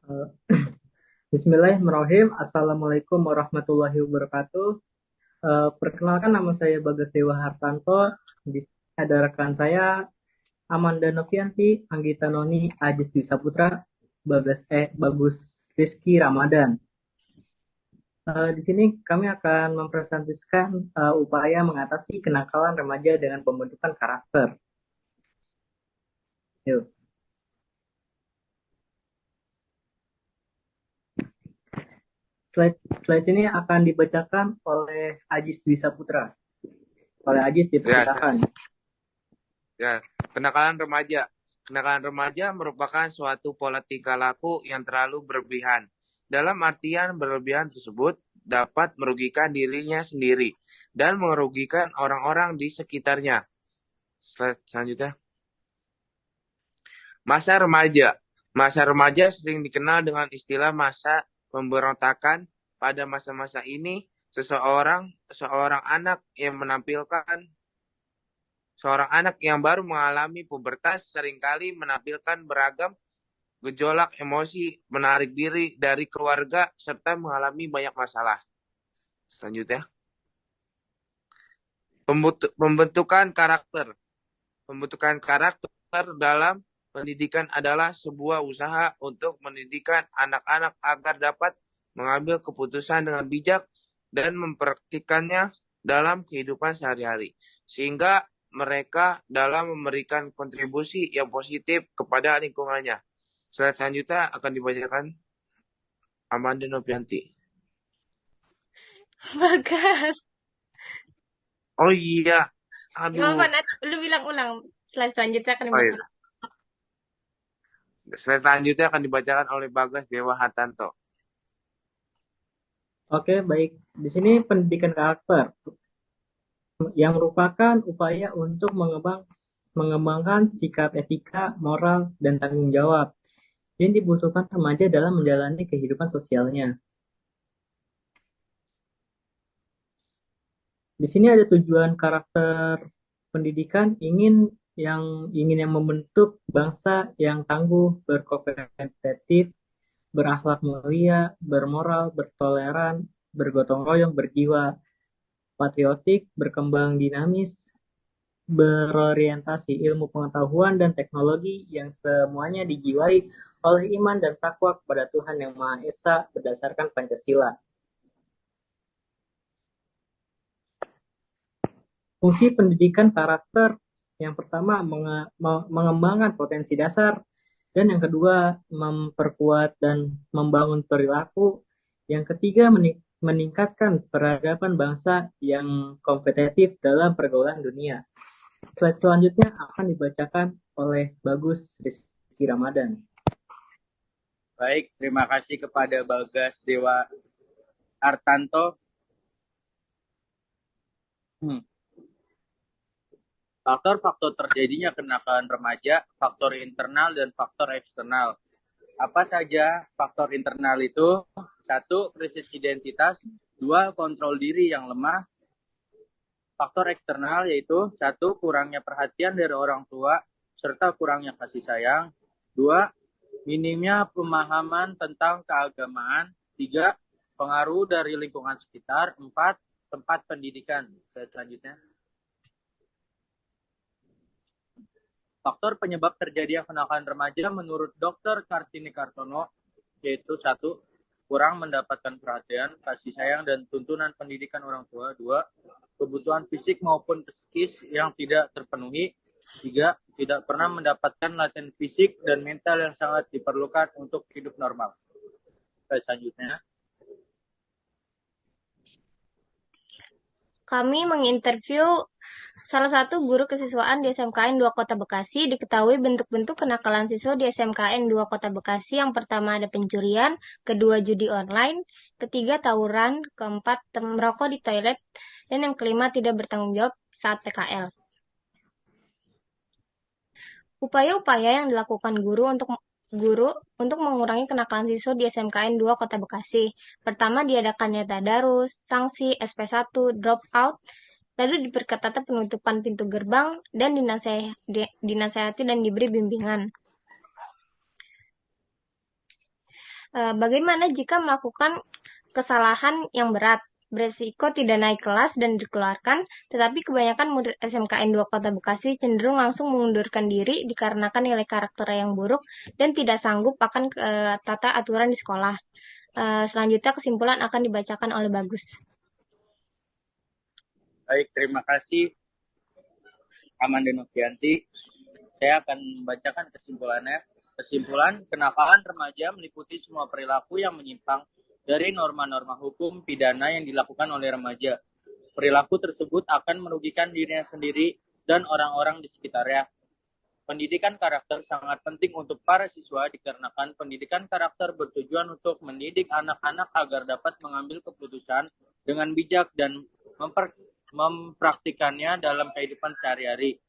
Eh, Bismillahirrahmanirrahim. Assalamualaikum warahmatullahi wabarakatuh. Perkenalkan nama saya Bagas Dewa Hartanto. Di sini ada rekan saya Amanda Novianti, Anggita Noni, Ajis Dwi Saputra, Bagus Rizky Ramadan. Di sini kami akan mempresentasikan upaya mengatasi kenakalan remaja dengan pembentukan karakter. Yuk. Slide ini akan dibacakan oleh Ajis Dwi Saputra. Oleh Ajis Ya, dipersilakan. kenakalan remaja. Kenakalan remaja merupakan suatu pola tingkah laku yang terlalu berlebihan. Dalam artian berlebihan tersebut dapat merugikan dirinya sendiri dan merugikan orang-orang di sekitarnya. Slide selanjutnya. Masa remaja. Masa remaja sering dikenal dengan istilah masa pemberontakan. Pada masa-masa ini, seorang anak yang baru mengalami pubertas seringkali menampilkan beragam gejolak emosi, menarik diri dari keluarga, serta mengalami banyak masalah. Selanjutnya, pembentukan karakter. Pembentukan karakter dalam pendidikan adalah sebuah usaha untuk mendidik anak-anak agar dapat mengambil keputusan dengan bijak dan mempraktikkannya dalam kehidupan sehari-hari, sehingga mereka dalam memberikan kontribusi yang positif kepada lingkungannya. Slide selanjutnya akan dibacakan Amanda Novianti. Bagas. Oh iya, Gak apa-apa, aduh. lu bilang ulang. Slide selanjutnya akan Oh, dibaca. iya. Slide selanjutnya akan dibacakan oleh Bagas Dewa Hartanto. Oke, baik. Di sini pendidikan karakter yang merupakan upaya untuk mengembangkan sikap etika, moral, dan tanggung jawab yang dibutuhkan remaja dalam menjalani kehidupan sosialnya. Di sini ada tujuan karakter pendidikan yang membentuk bangsa yang tangguh, berkompetitif, berakhlak mulia, bermoral, bertoleran, bergotong royong, berjiwa patriotik, berkembang dinamis, berorientasi ilmu pengetahuan dan teknologi yang semuanya dijiwai oleh iman dan takwa kepada Tuhan Yang Maha Esa berdasarkan Pancasila. Fungsi pendidikan karakter yang pertama mengembangkan potensi dasar dan yang kedua memperkuat dan membangun perilaku. Yang ketiga meningkatkan peradaban bangsa yang kompetitif dalam pergaulan dunia. Slide selanjutnya akan dibacakan oleh Bagus Rizky Ramadan. Baik, terima kasih kepada Bagas Dewa Hartanto. Faktor-faktor terjadinya kenakalan remaja, faktor internal dan faktor eksternal. Apa saja faktor internal itu? 1. Krisis identitas. 2. Kontrol diri yang lemah. Faktor eksternal yaitu 1. Kurangnya perhatian dari orang tua serta kurangnya kasih sayang. 2. Minimnya pemahaman tentang keagamaan. 3. Pengaruh dari lingkungan sekitar. 4. Tempat pendidikan. Selanjutnya. Faktor penyebab terjadinya kenakalan remaja menurut Dr. Kartini Kartono yaitu 1. Kurang mendapatkan perhatian, kasih sayang, dan tuntunan pendidikan orang tua. 2. Kebutuhan fisik maupun psikis yang tidak terpenuhi. 3. Tidak pernah mendapatkan latihan fisik dan mental yang sangat diperlukan untuk hidup normal. Selanjutnya. Kami menginterview salah satu guru kesiswaan di SMKN 2 Kota Bekasi. Diketahui bentuk-bentuk kenakalan siswa di SMKN 2 Kota Bekasi. Yang pertama ada pencurian, kedua judi online, ketiga tawuran, keempat merokok di toilet, dan yang kelima tidak bertanggung jawab saat PKL. Upaya-upaya yang dilakukan guru untuk mengurangi kenakalan siswa di SMKN 2 Kota Bekasi. Pertama, diadakannya tadarus, sanksi SP1, drop out, lalu diperketat penutupan pintu gerbang, dan dinasehati dan diberi bimbingan. Bagaimana jika melakukan kesalahan yang berat, beresiko tidak naik kelas dan dikeluarkan, tetapi kebanyakan murid SMKN 2 Kota Bekasi cenderung langsung mengundurkan diri dikarenakan nilai karakter yang buruk dan tidak sanggup akan tata aturan di sekolah. Selanjutnya kesimpulan akan dibacakan oleh Bagus. Baik, terima kasih Amanda Novianti. Saya akan membacakan kesimpulannya. Kesimpulan, kenakalan remaja meliputi semua perilaku yang menyimpang dari norma-norma hukum pidana yang dilakukan oleh remaja. Perilaku tersebut akan merugikan dirinya sendiri dan orang-orang di sekitarnya. Pendidikan karakter sangat penting untuk para siswa dikarenakan pendidikan karakter bertujuan untuk mendidik anak-anak agar dapat mengambil keputusan dengan bijak dan mempraktikannya dalam kehidupan sehari-hari,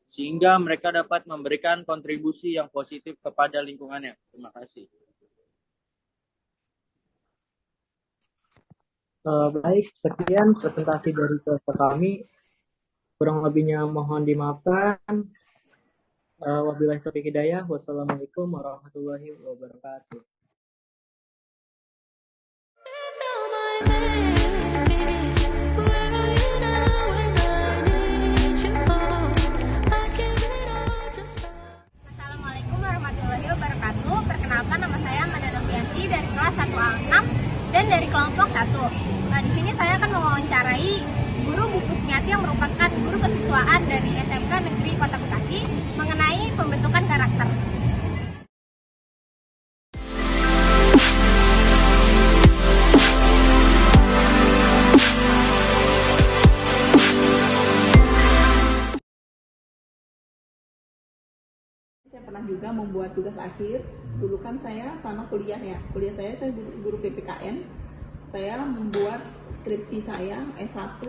sehingga mereka dapat memberikan kontribusi yang positif kepada lingkungannya. Terima kasih. Baik, sekian presentasi dari kelompok kami. Kurang lebihnya mohon dimaafkan. Wabillahi taufiq hidayah. Wassalamualaikum warahmatullahi wabarakatuh. Assalamualaikum warahmatullahi wabarakatuh. Perkenalkan, nama saya Amanda Novianti dari kelas 1A6 dan dari kelompok 1. Di sini saya akan mewawancarai guru buku Semiati yang merupakan guru kesiswaan dari SMK Negeri Kota Bekasi mengenai pembentukan karakter. Saya pernah juga membuat tugas akhir. Dulu kan saya sama kuliah ya. Kuliah saya guru PPKN. Saya membuat skripsi saya S1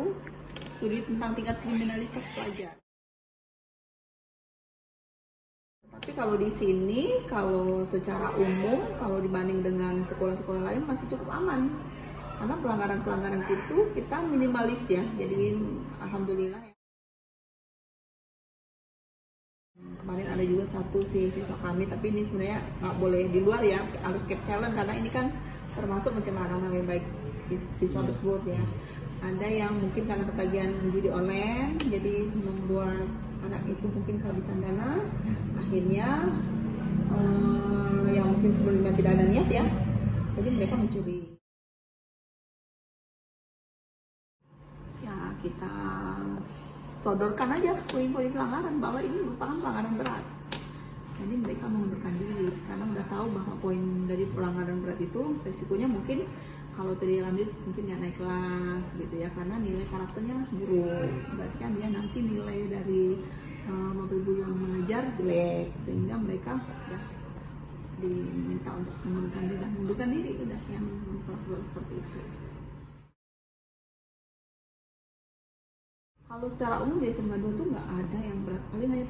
studi tentang tingkat kriminalitas pelajar. Tapi kalau di sini, kalau secara umum, kalau dibanding dengan sekolah-sekolah lain masih cukup aman. Karena pelanggaran-pelanggaran itu kita minimalis ya. Jadi alhamdulillah ya. Kemarin ada juga satu siswa kami, tapi ini sebenarnya nggak boleh di luar ya, harus keep silent karena ini kan termasuk pencemaran nama baik siswa tersebut ya. Ada yang mungkin karena ketagihan judi online, jadi membuat anak itu mungkin kehabisan dana, akhirnya yang mungkin sebelumnya tidak ada niat ya, jadi mereka mencuri. Ya kita sodorkan aja poin-poin pelanggaran bahwa ini merupakan pelanggaran berat. Jadi mereka mengundurkan diri karena udah tahu bahwa poin dari pelanggaran berat itu resikonya mungkin kalau tidak lanjut mungkin nggak naik kelas gitu ya, karena nilai karakternya buruk. Berarti kan dia nanti nilai dari ibu yang mengajar jelek, sehingga mereka ya diminta untuk mengundurkan diri udah yang perlu seperti itu. Kalau secara umum di SMK 2 tuh nggak ada yang berat, paling hanya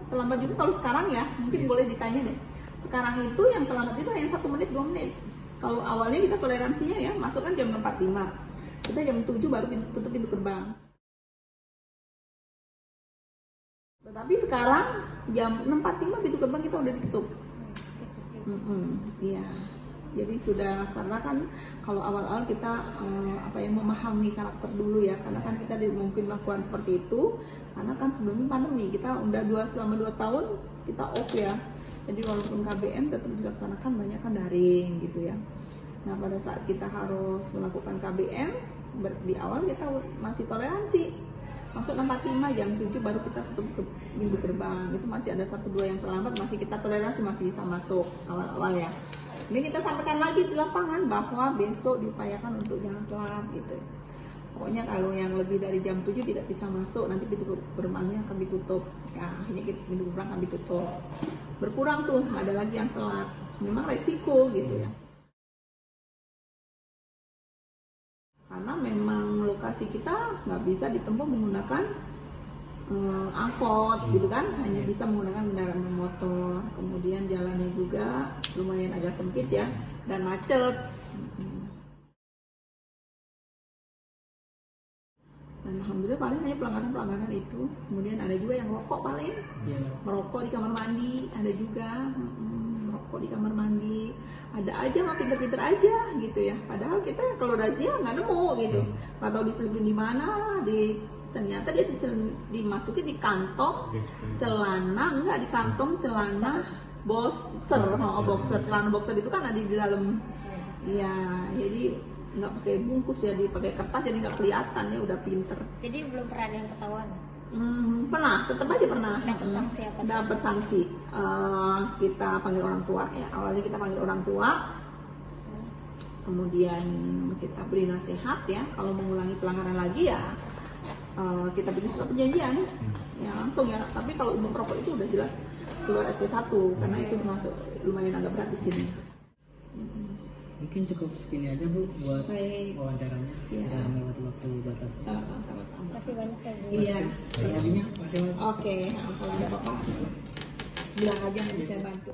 terlambat juga. Kalau sekarang ya mungkin boleh ditanya deh, sekarang itu yang terlambat itu hanya 1 menit 2 menit. Kalau awalnya kita toleransinya ya masuk kan jam 4.05, kita jam 7 baru tutup pintu gerbang. Tetapi sekarang jam 6.45 pintu gerbang kita udah ditutup. Iya. Jadi sudah, karena kan kalau awal-awal kita memahami karakter dulu ya, karena kan kita mungkin melakukan seperti itu karena kan sebelumnya pandemi kita udah selama 2 tahun kita off ya. Jadi walaupun KBM tetap dilaksanakan banyak kan daring gitu ya. Nah pada saat kita harus melakukan KBM di awal kita masih toleransi, masuk 6.45 jam 7 baru kita tutup pintu gerbang. Itu masih ada 1-2 yang terlambat, masih kita toleransi, masih bisa masuk awal-awal ya. Ini kita sampaikan lagi di lapangan bahwa besok diupayakan untuk jangan telat gitu. Pokoknya kalau yang lebih dari jam 7 tidak bisa masuk, nanti pintu gerbangnya akan ditutup. Ya, ini pintu gerbang akan ditutup. Berkurang tuh, nggak ada lagi yang telat. Memang resiko gitu ya. Karena memang lokasi kita nggak bisa ditempuh menggunakan angkot gitu kan, hanya bisa menggunakan kendaraan motor. Kemudian jalannya juga lumayan agak sempit ya dan macet. Dan alhamdulillah paling hanya pelanggaran itu. Kemudian ada juga yang rokok paling, merokok di kamar mandi, ada juga merokok di kamar mandi. Ada ada aja mah pinter-pinter aja gitu ya, padahal kita kalau razia nggak nemu gitu, nggak tahu diselipin di mana, ternyata dia dimasukin di kantong celana, enggak di kantong celana boxer, celana boxer itu kan ada di dalam ya, jadi nggak pakai bungkus ya, dipakai kertas jadi nggak kelihatan ya, udah pinter. Jadi belum pernah ada yang ketahuan. Pernah, tetap aja pernah Dapat sanksi apa? dapat sanksi. Kita panggil orang tua ya, awalnya kita panggil orang tua, kemudian kita beri nasihat ya, kalau mengulangi pelanggaran lagi ya kita beri surat perjanjian ya langsung ya. Tapi kalau untuk merokok itu udah jelas keluar SP1 karena itu termasuk lumayan agak berat di sini. Mungkin cukup segini aja Bu buat Baik. wawancaranya. Siap. Sudah melewati waktu batasnya. Sama-sama. Kasih banyak ya Bu. Iya. Tadinya masih Oke, kalau ada apa-apa bilang aja nanti saya bantu.